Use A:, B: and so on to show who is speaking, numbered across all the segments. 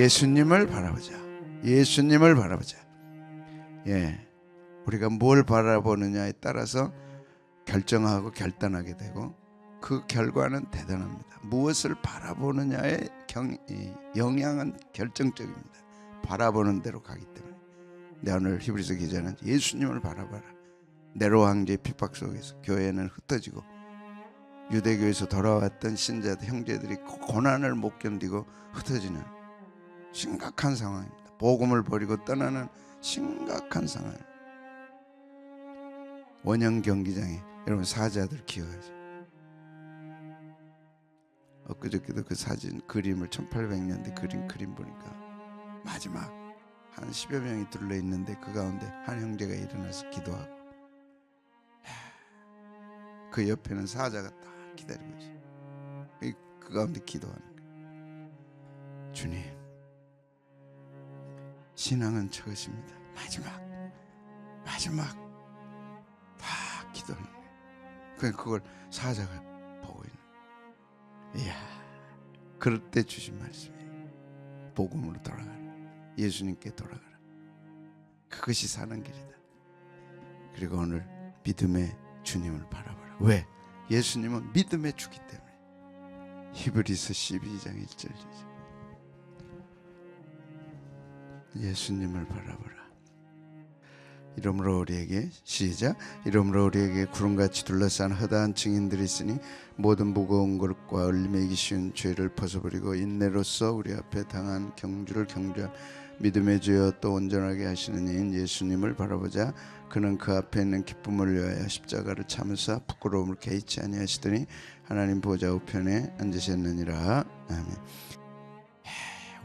A: 예수님을 바라보자. 예수님을 바라보자. 예, 우리가 뭘 바라보느냐에 따라서 결정하고 결단하게 되고 그 결과는 대단합니다. 무엇을 바라보느냐의 영향은 결정적입니다. 바라보는 대로 가기 때문에. 내 오늘 히브리서 기자는 예수님을 바라봐라. 네로 황제의 핍박 속에서 교회는 흩어지고 유대교에서 돌아왔던 신자들 형제들이 고난을 못 견디고 흩어지는 심각한 상황입니다. 복음을 버리고 떠나는 심각한 상황. 원형 경기장에 여러분 사자들 기억하죠? 엊그저께도 그 사진 그림을 1800년대 그림 보니까 마지막 한 10여 명이 둘러있는데 그 가운데 한 형제가 일어나서 기도하고 그 옆에는 사자가 딱 기다리고 있어요. 그 가운데 기도하는 거예요. 주님, 신앙은 저것입니다. 마지막 다 기도하는 거예요. 그걸 사자가 보고 있는. 이야, 그럴 때 주신 말씀이에요. 복음으로 돌아가라. 예수님께 돌아가라. 그것이 사는 길이다. 그리고 오늘 믿음의 주님을 바라봐라. 왜? 예수님은 믿음의 주기 때문에. 히브리서 12장 1절이죠. 예수님을 바라보라. 이러므로 우리에게 시작. 이러므로 우리에게 구름같이 둘러싼 허다한 증인들이 있으니 모든 무거운 것과 얼매기 쉬운 죄를 벗어버리고 인내로서 우리 앞에 당한 경주를 경주한 믿음의 주여 또 온전하게 하시는 이인 예수님을 바라보자. 그는 그 앞에 있는 기쁨을 위하여 십자가를 참으사 부끄러움을 개의치 아니하시더니 하나님 보좌 우편에 앉으셨느니라. 아멘.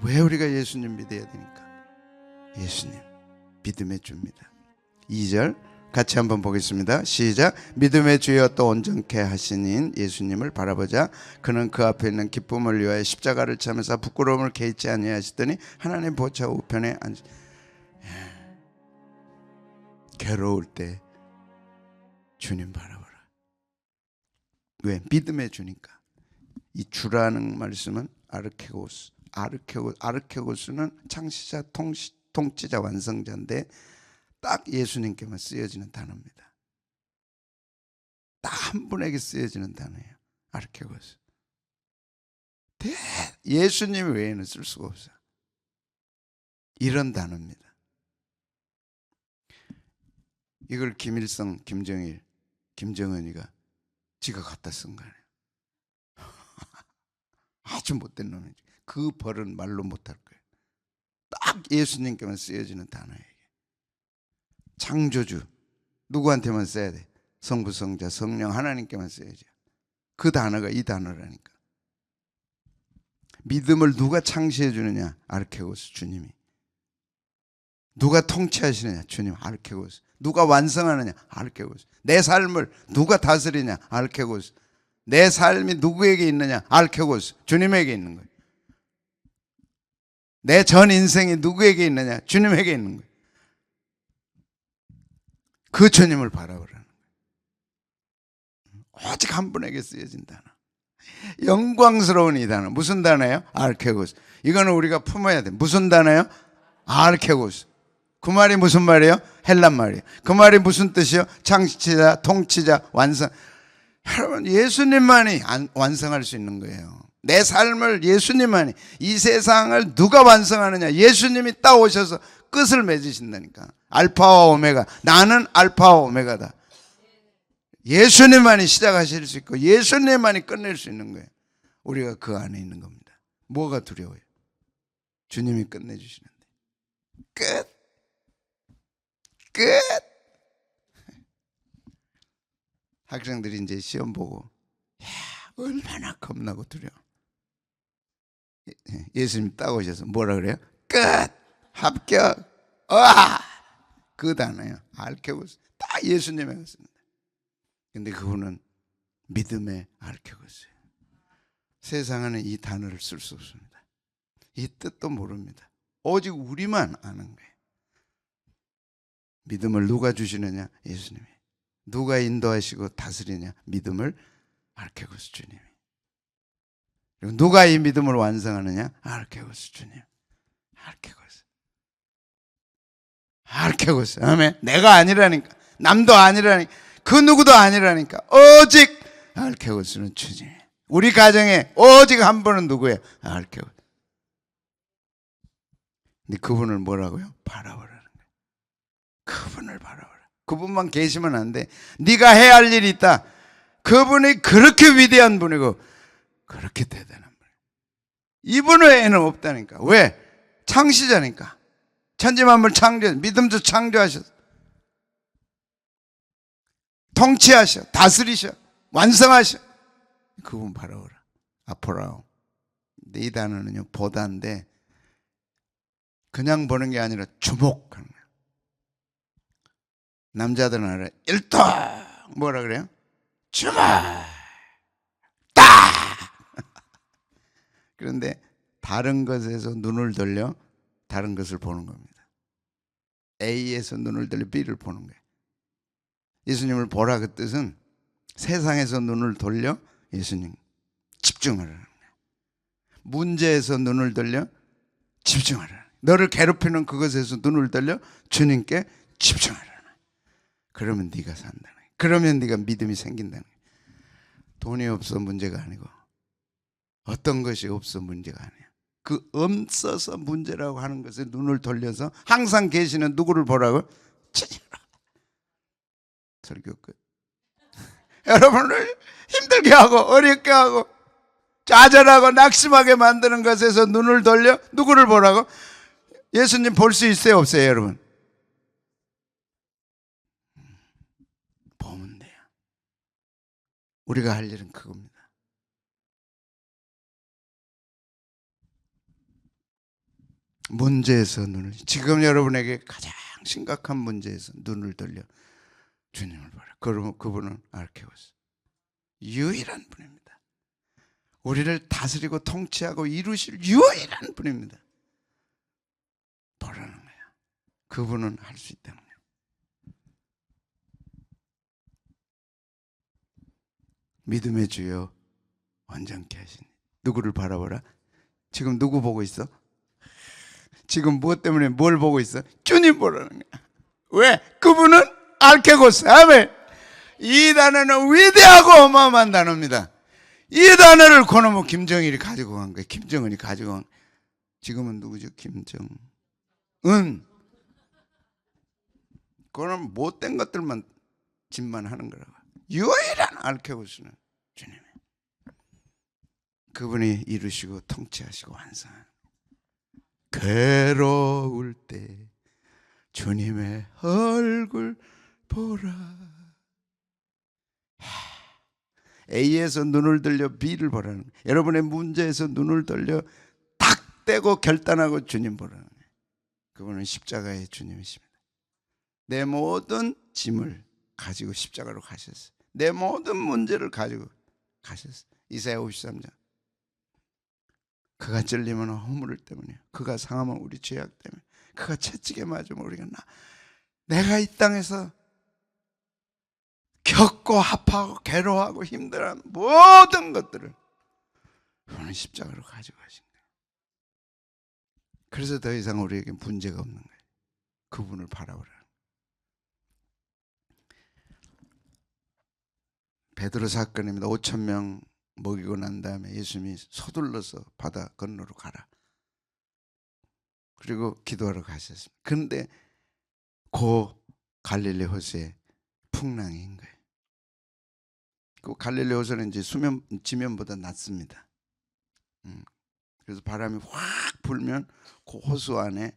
A: 왜 우리가 예수님 믿어야 되니까? 예수님 믿음의 주입니다. 2절 같이 한번 보겠습니다. 시작. 믿음의 주여 또 온전케 하시는 예수님을 바라보자. 그는 그 앞에 있는 기쁨을 위하여 십자가를 참으사 부끄러움을 개의치 아니하시더니 하나님 보좌 우편에 앉으. 괴로울 때 주님 바라보라. 왜? 믿음의 주니까. 이 주라는 말씀은 아르케고스. 아르케고스는 창시자, 통치자, 완성자인데 딱 예수님께만 쓰여지는 단어입니다. 딱 한 분에게 쓰여지는 단어예요. 아르케고스. 예수님 외에는 쓸 수가 없어요. 이런 단어입니다. 이걸 김일성, 김정일, 김정은이가 지가 갖다 쓴 거 아니에요. 아주 못된 놈이죠. 그 벌은 말로 못할 거예요. 딱 예수님께만 쓰여지는 단어예요. 창조주 누구한테만 써야 돼? 성부, 성자, 성령 하나님께만 써야죠. 그 단어가 이 단어라니까. 믿음을 누가 창시해 주느냐? 아르케고스 주님이. 누가 통치하시느냐? 주님. 아르케고스. 누가 완성하느냐? 아르케고스. 내 삶을 누가 다스리냐? 아르케고스. 내 삶이 누구에게 있느냐? 아르케고스. 주님에게 있는 거예요. 내 전 인생이 누구에게 있느냐? 주님에게 있는 거예요. 그 주님을 바라보라는 거예요. 오직 한 분에게 쓰여진 단어. 영광스러운 이 단어. 무슨 단어예요? 아르케고스. 이거는 우리가 품어야 돼. 무슨 단어예요? 아르케고스. 그 말이 무슨 말이에요? 헬란 말이에요. 그 말이 무슨 뜻이에요? 창시자, 통치자, 완성. 여러분, 예수님만이 완성할 수 있는 거예요. 내 삶을 예수님만이. 이 세상을 누가 완성하느냐? 예수님이 딱 오셔서 끝을 맺으신다니까. 알파와 오메가. 나는 알파와 오메가다. 예수님만이 시작하실 수 있고 예수님만이 끝낼 수 있는 거예요. 우리가 그 안에 있는 겁니다. 뭐가 두려워요? 주님이 끝내주시는데. 끝. 학생들이 이제 시험 보고 얼마나 겁나고 두려워. 예수님 딱 오셔서 뭐라 그래요? 끝! 합격! 와! 그 단어예요. 아르케고스. 딱 예수님에 갔습니다. 근데 그분은 믿음의 아르케고스예요. 세상에는 이 단어를 쓸 수 없습니다. 이 뜻도 모릅니다. 오직 우리만 아는 거예요. 믿음을 누가 주시느냐? 예수님이. 누가 인도하시고 다스리냐? 믿음을 아르케고스 주님이. 그리고 누가 이 믿음을 완성하느냐? 아르케고스 주님. 알캐고 있어. 알캐고 있어. 아멘. 내가 아니라니까. 남도 아니라니까. 그 누구도 아니라니까. 오직 알캐고 쓰는 주님. 우리 가정에 오직 한 분은 누구예요? 알캐고. 근데 그분을 뭐라고요? 바라보라는 거예요. 그분을 바라보라. 그분만 계시면 안 돼. 네가 해야 할 일이 있다. 그분이 그렇게 위대한 분이고 그렇게 대단한 분이에요. 이분 외에는 없다니까. 왜? 창시자니까. 천지만물 창조, 믿음도 창조하셨어. 통치하셔, 다스리셔, 완성하셔. 그분 바라보라. 아포라오. 근데 이 단어는요, 보다인데 그냥 보는 게 아니라 주목하는 거예요. 남자들은 알아요. 일동 뭐라 그래요? 주목 딱. 그런데 다른 것에서 눈을 돌려 다른 것을 보는 겁니다. A에서 눈을 돌려 B를 보는 거예요. 예수님을 보라 그 뜻은 세상에서 눈을 돌려 예수님 집중하라는 거예요. 문제에서 눈을 돌려 집중하라는 거예요. 너를 괴롭히는 그것에서 눈을 돌려 주님께 집중하라는 거예요. 그러면 네가 산다는 거예요. 그러면 네가 믿음이 생긴다는 거예요. 돈이 없어 문제가 아니고 어떤 것이 없어 문제가 아니에요. 그 없어서 문제라고 하는 것에 눈을 돌려서 항상 계시는 누구를 보라고? 주님을. 설교 끝. 여러분을 힘들게 하고 어렵게 하고 좌절하고 낙심하게 만드는 것에서 눈을 돌려 누구를 보라고? 예수님 볼 수 있어요 없어요 여러분? 보면 돼요. 우리가 할 일은 그겁니다. 문제에서 눈을, 지금 여러분에게 가장 심각한 문제에서 눈을 돌려 주님을 보라. 그러면 그분은 알케오스 유일한 분입니다. 우리를 다스리고 통치하고 이루실 유일한 분입니다. 보라는 거야. 그분은 할 수 있다는 거야. 믿음의 주여 완전케 하신 누구를 바라보라. 지금 누구 보고 있어? 지금 무엇 때문에 뭘 보고 있어? 주님 보라는 거야. 왜? 그분은 알케고스. 아멘. 이 단어는 위대하고 어마어마한 단어입니다. 이 단어를 그놈의 김정일이 가지고 간 거예요. 김정은이 가지고 간. 지금은 누구죠? 김정은. 그놈은 못된 것들만 짓만 하는 거라고. 유일한 알케고스는 주님이에요. 그분이 이루시고 통치하시고 완성하는. 괴로울 때 주님의 얼굴 보라. A에서 눈을 돌려 B를 보라는 거예요. 여러분의 문제에서 눈을 돌려 딱 떼고 결단하고 주님 보라는 거예요. 그분은 십자가의 주님이십니다. 내 모든 짐을 가지고 십자가로 가셨어요. 내 모든 문제를 가지고 가셨어요. 이사야 53장. 그가 찔리면 허물을 때문이에요. 그가 상하면 우리 죄악 때문에. 그가 채찍에 맞으면 우리가 내가 이 땅에서 겪고 합하고 괴로워하고 힘들어하는 모든 것들을 그분은 십자가로 가지고 가신 거예요. 그래서 더 이상 우리에게 문제가 없는 거예요. 그분을 바라보라. 베드로 사건입니다. 5,000명 먹이고 난 다음에 예수님이 서둘러서 바다 건너로 가라. 그리고 기도하러 가셨습니다. 그런데 고 갈릴리 호수에 풍랑인 거예요. 그 갈릴리 호수는 이제 지면보다 낮습니다. 그래서 바람이 확 불면 그 호수 안에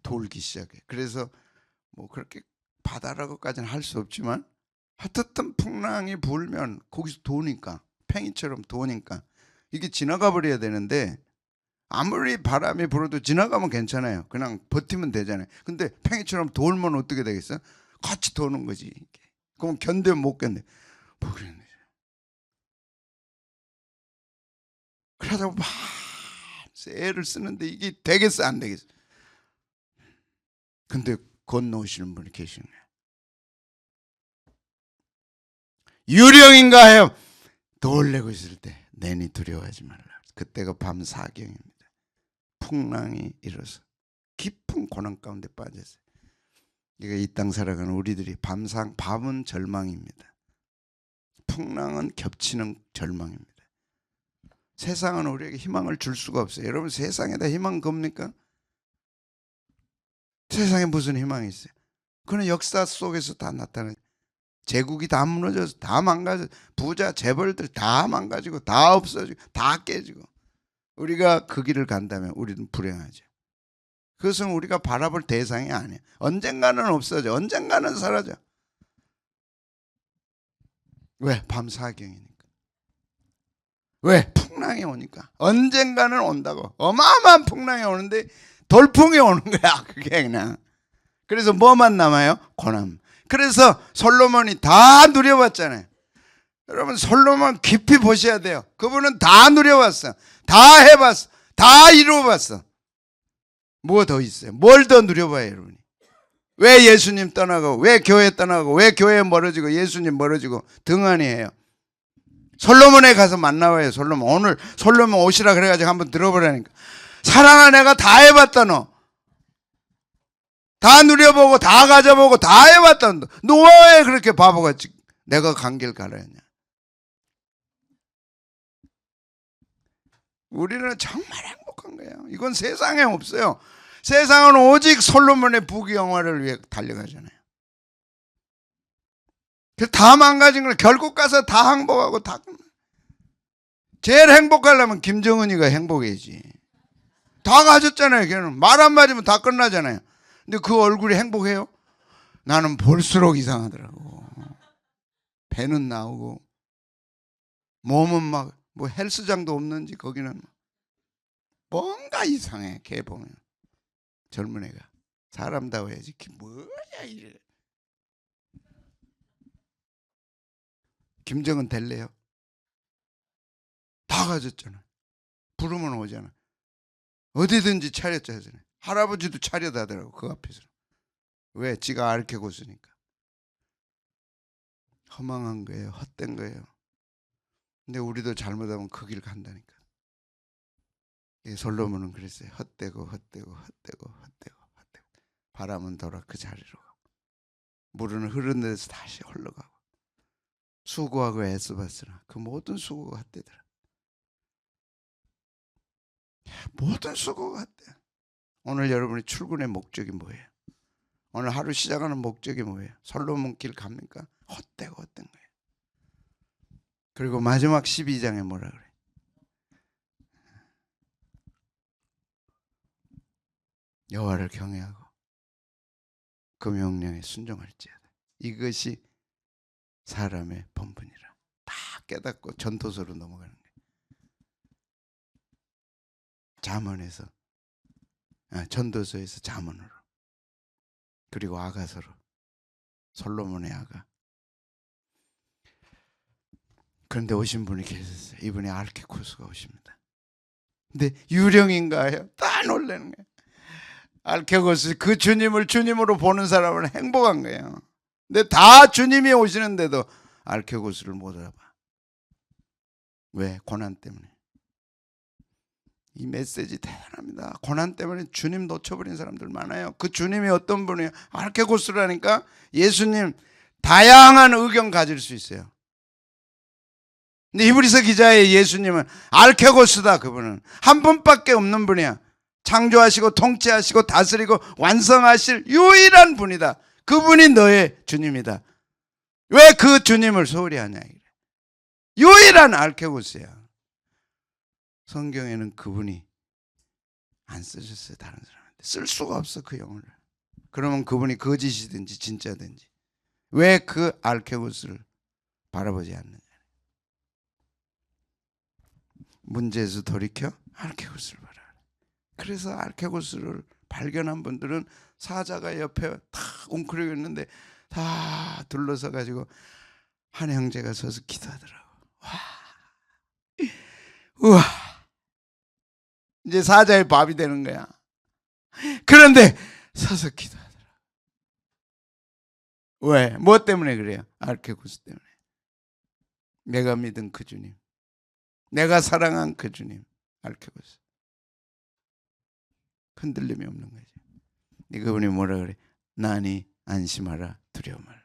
A: 돌기 시작해. 그래서 뭐 그렇게 바다라고까지는 할 수 없지만 하여튼 풍랑이 불면 거기서 도니까 팽이처럼 도니까 이게 지나가 버려야 되는데 아무리 바람이 불어도 지나가면 괜찮아요. 그냥 버티면 되잖아요. 근데 팽이처럼 돌면 어떻게 되겠어? 같이 도는 거지. 그럼 견디면 못 견뎌. 뭐 그런 거죠. 그러다가 막 애를 쓰는데 이게 되겠어 안 되겠어? 근데 건너오시는 분이 계시는 거예요. 유령인가 해요. 놀래고 있을 때 내니 두려워하지 말라. 그때가 밤 4경입니다. 풍랑이 일어서 깊은 고난 가운데 빠졌어요. 이게 이 땅 살아가는 우리들이 밤은 절망입니다. 풍랑은 겹치는 절망입니다. 세상은 우리에게 희망을 줄 수가 없어요. 여러분, 세상에다 희망 겁니까? 세상에 무슨 희망이 있어요? 그는 역사 속에서 다 나타나요. 제국이 다 무너져서 다 망가져, 부자 재벌들 다 망가지고 다 없어지고 다 깨지고, 우리가 그 길을 간다면 우리는 불행하죠. 그것은 우리가 바라볼 대상이 아니에요. 언젠가는 없어져. 언젠가는 사라져. 왜? 밤 사경이니까. 왜? 풍랑이 오니까. 언젠가는 온다고. 어마어마한 풍랑이 오는데 돌풍이 오는 거야. 그게 그냥. 그래서 뭐만 남아요? 고난. 그래서 솔로몬이 다 누려봤잖아요. 여러분, 솔로몬 깊이 보셔야 돼요. 그분은 다 누려봤어. 다 해봤어. 다 이루어봤어. 뭐 더 있어요? 뭘 더 누려봐요, 여러분이? 왜 예수님 떠나고, 왜 교회 떠나고, 왜 교회 멀어지고, 예수님 멀어지고 등한히 해요? 솔로몬에 가서 만나봐요. 솔로몬. 오늘 솔로몬 오시라 그래가지고 한번 들어보라니까. 사랑아, 내가 다 해봤다. 너 다 누려보고 다 가져보고 다 해봤다. 너 왜 그렇게 바보같이 내가 간 길 가라 했냐? 우리는 정말 행복한 거예요. 이건 세상에 없어요. 세상은 오직 솔로몬의 부귀영화를 위해 달려가잖아요. 그래서 다 망가진 걸 결국 가서 다 항복하고 다. 제일 행복하려면 김정은이가 행복해야지. 다 가졌잖아요. 걔는 말 한마디면 다 끝나잖아요. 근데 그 얼굴이 행복해요? 나는 볼수록 이상하더라고. 배는 나오고 몸은 막 뭐 헬스장도 없는지 거기는 뭔가 이상해. 걔 보면. 젊은 애가 사람다워야지. 뭐야 이래. 김정은 될래요? 다 가졌잖아. 부르면 오잖아. 어디든지 차렸잖아요. 할아버지도 차려다더라고 그 앞에서. 왜? 지가 알케고스니까. 허망한 거예요. 헛된 거예요. 근데 우리도 잘못하면 그 길 간다니까. 솔로몬은 그랬어요. 헛되고 바람은 돌아 그 자리로 가고, 물은 흐르는 데서 다시 흘러가고, 수고하고 애써봤으나 그 모든 수고가 헛되더라. 모든 수고가 헛돼. 오늘 여러분의 출근의 목적이 뭐예요? 오늘 하루 시작하는 목적이 뭐예요? 솔로몬 길 갑니까? 헛된 거예요. 그리고 마지막 12장에 뭐라 그래? 여호와를 경외하고 그 명령에 순종할지어다. 이것이 사람의 본분이라. 다 깨닫고 전도서로 넘어가는 거예요. 잠언에서, 전도서에서 잠언으로, 그리고 아가서로, 솔로몬의 아가. 그런데 오신 분이 계셨어요. 이분이 알케고스가 오십니다. 근데 유령인가요? 다 놀라는 거예요. 알케고스, 그 주님을 주님으로 보는 사람은 행복한 거예요. 근데 다 주님이 오시는데도 알케고스를 못 알아봐. 왜? 고난 때문에. 이 메시지 대단합니다. 고난 때문에 주님 놓쳐버린 사람들 많아요. 그 주님이 어떤 분이에요? 알케고스라니까. 예수님 다양한 의견 가질 수 있어요. 근데 히브리서 기자의 예수님은 알케고스다. 그분은 한 분밖에 없는 분이야. 창조하시고 통치하시고 다스리고 완성하실 유일한 분이다. 그분이 너의 주님이다. 왜 그 주님을 소홀히 하냐. 유일한 알케고스야. 성경에는 그분이 안 쓰셨어요. 다른 사람한테 쓸 수가 없어 그 영혼을. 그러면 그분이 거짓이든지 진짜든지 왜 그 알케고스를 바라보지 않느냐. 문제에서 돌이켜 알케고스를 바라. 그래서 알케고스를 발견한 분들은 사자가 옆에 다 웅크리고 있는데 다 둘러서 가지고 한 형제가 서서 기도하더라고. 와, 우와, 이제 사자의 밥이 되는 거야. 그런데 서서 기도하더라고. 왜? 뭐 때문에 그래요? 알케고스 때문에. 내가 믿은 그 주님, 내가 사랑한 그 주님. 알케고스. 흔들림이 없는 거지. 그분이 뭐라 그래? 나니 안심하라, 두려워 말라.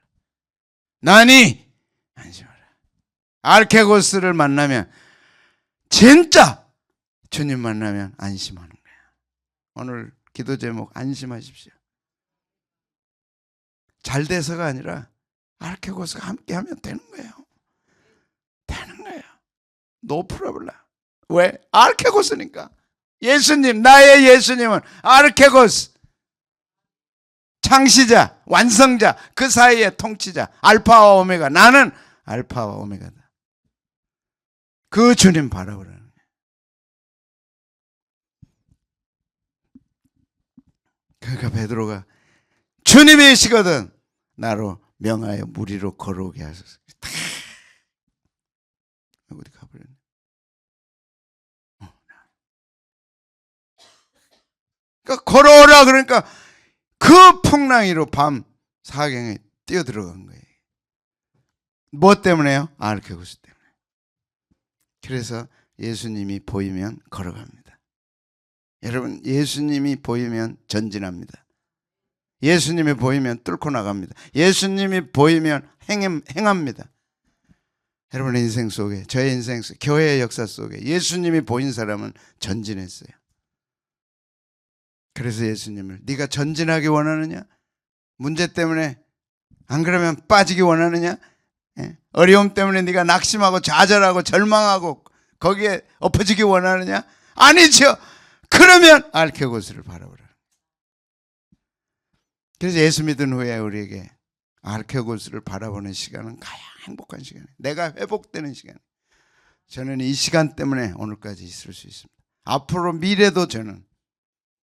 A: 나니 안심하라. 알케고스를 만나면, 진짜 주님 만나면 안심하는 거야. 오늘 기도 제목 안심하십시오. 잘 돼서가 아니라 알케고스가 함께하면 되는 거예요. 되는 거예요. No problem. 왜? 알케고스니까. 예수님, 나의 예수님은 알케고스, 창시자, 완성자, 그 사이의 통치자, 알파와 오메가. 나는 알파와 오메가다. 그 주님 바라보라는 거예요. 그러니까 베드로가 주님이시거든 나로 명하여 무리로 걸어오게 하소서. 탁 어디 가버렸네. 그러니까 걸어오라 그러니까 그 풍랑 위로 밤 사경에 뛰어들어간 거예요. 뭐 때문에요? 알케고스 때문에. 그래서 예수님이 보이면 걸어갑니다. 여러분, 예수님이 보이면 전진합니다. 예수님이 보이면 뚫고 나갑니다. 예수님이 보이면 행합니다. 여러분의 인생 속에, 저의 인생 속에, 교회의 역사 속에 예수님이 보인 사람은 전진했어요. 그래서 예수님을, 네가 전진하기 원하느냐? 문제 때문에 안 그러면 빠지기 원하느냐? 어려움 때문에 네가 낙심하고 좌절하고 절망하고 거기에 엎어지기 원하느냐? 아니죠. 그러면 알케고스를 바라보라. 그래서 예수 믿은 후에 우리에게 알케고스를 바라보는 시간은 가장 행복한 시간이에요. 내가 회복되는 시간. 저는 이 시간 때문에 오늘까지 있을 수 있습니다. 앞으로 미래도 저는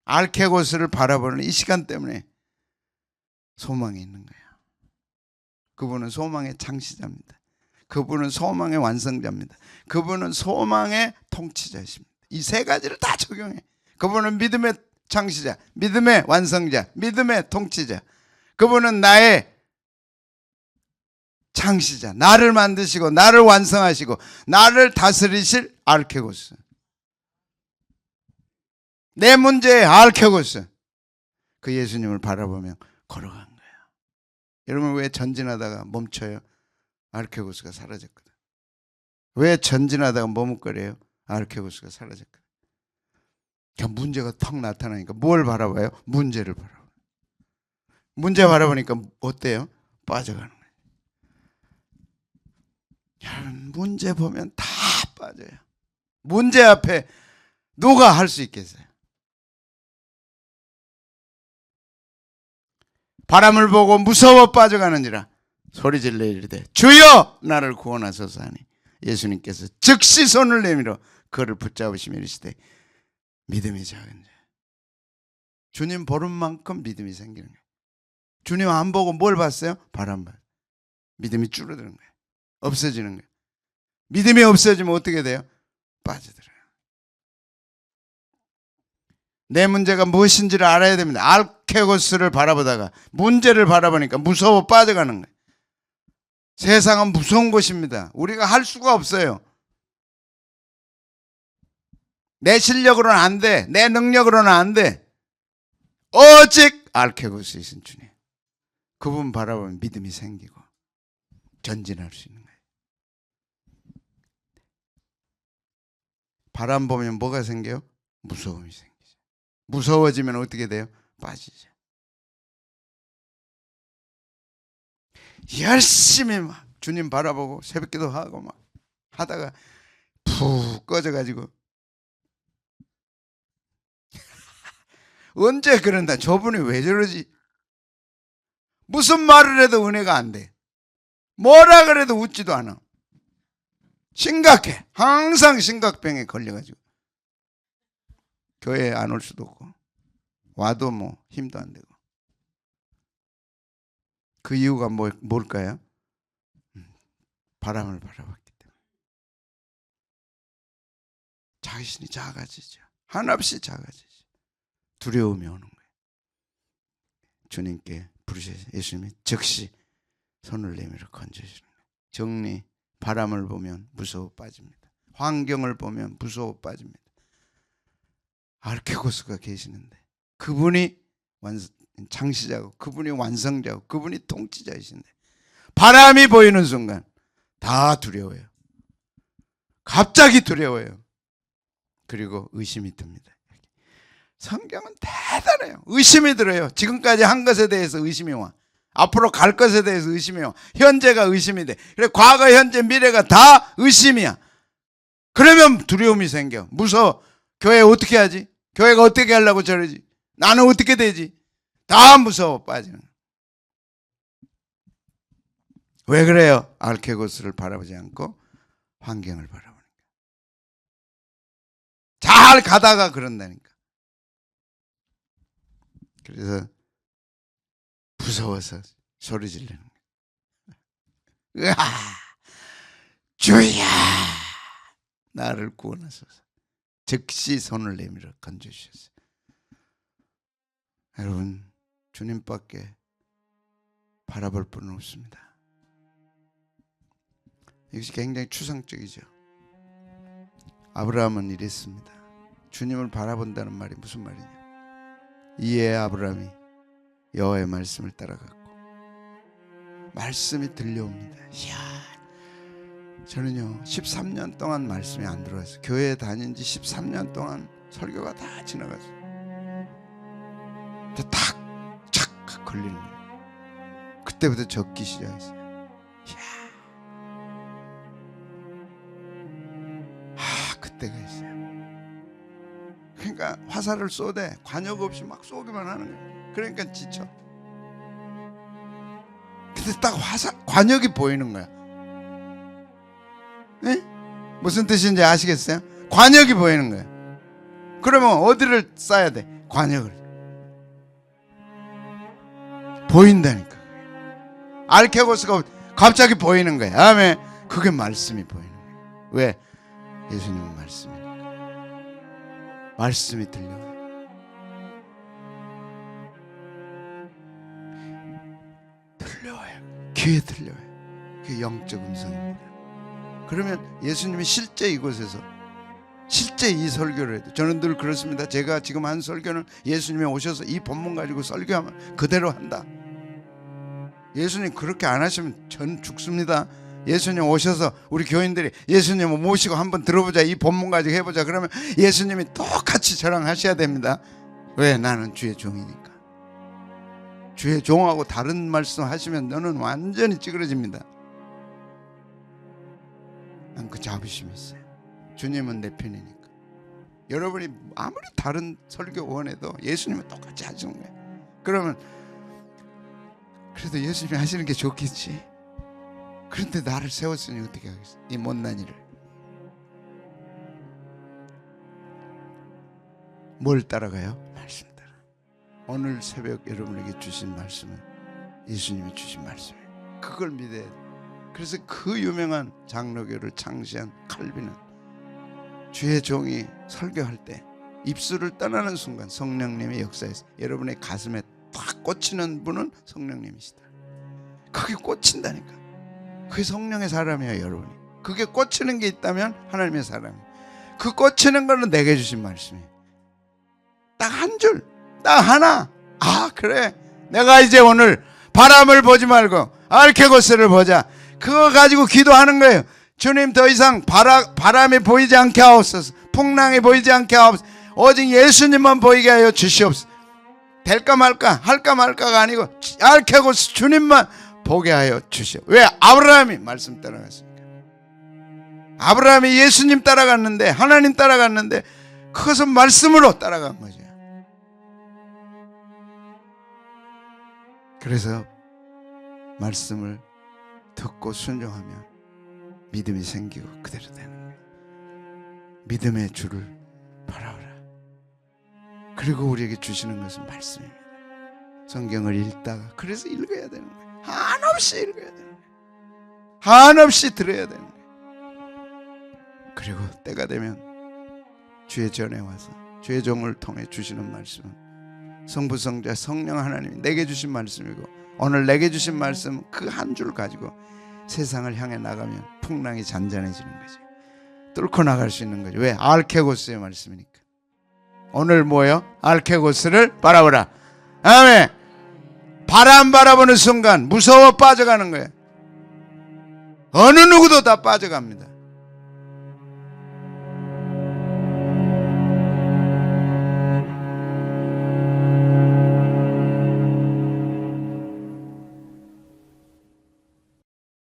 A: 알케고스를 바라보는 이 시간 때문에 소망이 있는 거예요. 그분은 소망의 창시자입니다. 그분은 소망의 완성자입니다. 그분은 소망의 통치자이십니다. 이 세 가지를 다 적용해. 그분은 믿음의 창시자, 믿음의 완성자, 믿음의 통치자. 그분은 나의 창시자, 나를 만드시고 나를 완성하시고 나를 다스리실 알케고스. 내 문제의 알케고스. 그 예수님을 바라보며 걸어간 거예요. 여러분, 왜 전진하다가 멈춰요? 알케고스가 사라졌거든. 왜 전진하다가 머뭇거려요? 알케고스가 사라졌거든. 그러니까 문제가 턱 나타나니까 뭘 바라봐요? 문제를 바라봐요. 문제 바라보니까 어때요? 빠져가는 거예요. 여러분, 문제 보면 다 빠져요. 문제 앞에 누가 할 수 있겠어요? 바람을 보고 무서워 빠져가는지라 소리질러 이르되 주여 나를 구원하소서 하니 예수님께서 즉시 손을 내밀어 그를 붙잡으시며 이르시되 믿음이 작은 자. 주님 보는 만큼 믿음이 생기는 거예요. 주님 안 보고 뭘 봤어요? 바람 봤어요. 믿음이 줄어드는 거예요. 없어지는 거예요. 믿음이 없어지면 어떻게 돼요? 빠져들어요. 내 문제가 무엇인지를 알아야 됩니다. 알케고스를 바라보다가 문제를 바라보니까 무서워 빠져가는 거예요. 세상은 무서운 곳입니다. 우리가 할 수가 없어요. 내 실력으로는 안 돼. 내 능력으로는 안 돼. 오직 알케고스이신 주님. 그분 바라보면 믿음이 생기고 전진할 수 있는 거예요. 바람 보면 뭐가 생겨요? 무서움이 생기죠. 무서워지면 어떻게 돼요? 빠지죠. 열심히 막 주님 바라보고 새벽기도 하고 막 하다가 푹 꺼져가지고 언제 그런다. 저분이 왜 저러지? 무슨 말을 해도 은혜가 안 돼. 뭐라 그래도 웃지도 않아. 심각해. 항상 심각병에 걸려가지고 교회에 안 올 수도 없고 와도 뭐 힘도 안 되고. 그 이유가 뭘까요? 바람을 바라봤기 때문에. 자신이 작아지죠. 한없이 작아지죠. 두려움이 오는 거예요. 주님께 부르셔서 예수님이 즉시 손을 내밀어 건져주는 거예요. 정리, 바람을 보면 무서워 빠집니다. 환경을 보면 무서워 빠집니다. 알케고스가 계시는데 그분이 창시자고 그분이 완성자고 그분이 통치자이신데 바람이 보이는 순간 다 두려워요. 갑자기 두려워요. 그리고 의심이 듭니다. 성경은 대단해요. 의심이 들어요. 지금까지 한 것에 대해서 의심이 와. 앞으로 갈 것에 대해서 의심이 와. 현재가 의심이 돼. 그래 과거, 현재, 미래가 다 의심이야. 그러면 두려움이 생겨. 무서워. 교회 어떻게 하지? 교회가 어떻게 하려고 저러지? 나는 어떻게 되지? 다 무서워 빠지는. 왜 그래요? 알케고스를 바라보지 않고 환경을 바라보는 거야. 잘 가다가 그런다니까. 그래서 무서워서 소리 지르는 거야. 으아, 주야, 나를 구원하소서. 즉시 손을 내밀어 건져주셨어요. 여러분, 주님밖에 바라볼 분은 없습니다. 이것이 굉장히 추상적이죠. 아브라함은 이랬습니다. 주님을 바라본다는 말이 무슨 말이냐? 이에 아브라함이 여호와의 말씀을 따라갔고 말씀이 들려옵니다. 이야, 저는요 13년 동안 말씀이 안 들어왔어요. 교회 다닌 지 13년 동안 설교가 다 지나갔어요. 탁 걸리는 거예요. 그때부터 적기 시작했어요. 이야, 그때가 있어요. 그러니까 화살을 쏘되 관역 없이 막 쏘기만 하는 거예요. 그러니까 지쳐. 근데 딱 관역이 보이는 거야. 네? 무슨 뜻인지 아시겠어요? 관역이 보이는 거예요. 그러면 어디를 쏴야 돼? 관역을. 보인다니까. 알케고스가 갑자기 보이는 거예요. 아멘. 그게 말씀이 보이는 거예요. 왜? 예수님은 말씀이니까. 말씀이 들려요. 들려와요. 귀에 들려와요. 그게 영적 음성입니다. 그러면 예수님이 실제 이곳에서 실제 이 설교를 해도 저는 늘 그렇습니다. 제가 지금 한 설교는 예수님이 오셔서 이 본문 가지고 설교하면 그대로 한다. 예수님 그렇게 안 하시면 전 죽습니다. 예수님 오셔서 우리 교인들이 예수님을 모시고 한번 들어보자, 이 본문 가지고 해보자 그러면 예수님이 똑같이 저랑 하셔야 됩니다. 왜? 나는 주의 종이니까. 주의 종하고 다른 말씀 하시면 너는 완전히 찌그러집니다. 난 그 자부심이 있어요. 주님은 내 편이니까. 여러분이 아무리 다른 설교 원해도 예수님은 똑같이 하시는 거예요. 그러면 그래도 예수님이 하시는 게 좋겠지. 그런데 나를 세웠으니 어떻게 하겠어? 이 못난 일을. 뭘 따라가요? 말씀 따라. 오늘 새벽 여러분에게 주신 말씀은 예수님이 주신 말씀이에요. 그걸 믿어야 돼. 그래서 그 유명한 장로교를 창시한 칼빈은 주의 종이 설교할 때 입술을 떠나는 순간 성령님의 역사에서 여러분의 가슴에 딱 꽂히는 분은 성령님이시다. 그게 꽂힌다니까. 그게 성령의 사람이에요, 여러분이. 그게 꽂히는 게 있다면 하나님의 사람이에요. 그 꽂히는 거는 내게 주신 말씀이에요. 딱 한 줄, 딱 하나. 아, 그래. 내가 이제 오늘 바람을 보지 말고 알케고스를 보자. 그거 가지고 기도하는 거예요. 주님, 더 이상 바람이 보이지 않게 하옵소서. 풍랑이 보이지 않게 하옵소서. 오직 예수님만 보이게 하여 주시옵소서. 될까 말까, 할까 말까가 아니고 알케고스 주님만 보게 하여 주시오. 왜? 아브라함이 말씀 따라갔으니까. 아브라함이 예수님 따라갔는데, 하나님 따라갔는데 그것은 말씀으로 따라간 거죠. 그래서 말씀을 듣고 순종하면 믿음이 생기고 그대로 되는 거예요. 믿음의 주를 바라오라. 그리고 우리에게 주시는 것은 말씀입니다. 성경을 읽다가 그래서 읽어야 되는 거예요. 한없이 읽어야 되는 거예요. 한없이 들어야 되는 거예요. 그리고 때가 되면 주의 전에 와서 주의 종을 통해 주시는 말씀은 성부, 성자, 성령 하나님이 내게 주신 말씀이고 오늘 내게 주신 말씀 그 한 줄 가지고 세상을 향해 나가면 풍랑이 잔잔해지는 거죠. 뚫고 나갈 수 있는 거죠. 왜? 알케고스의 말씀이니까. 오늘 뭐예요? 알케고스를 바라보라. 아멘. 바람 바라보는 순간 무서워 빠져가는 거예요. 어느 누구도 다 빠져갑니다.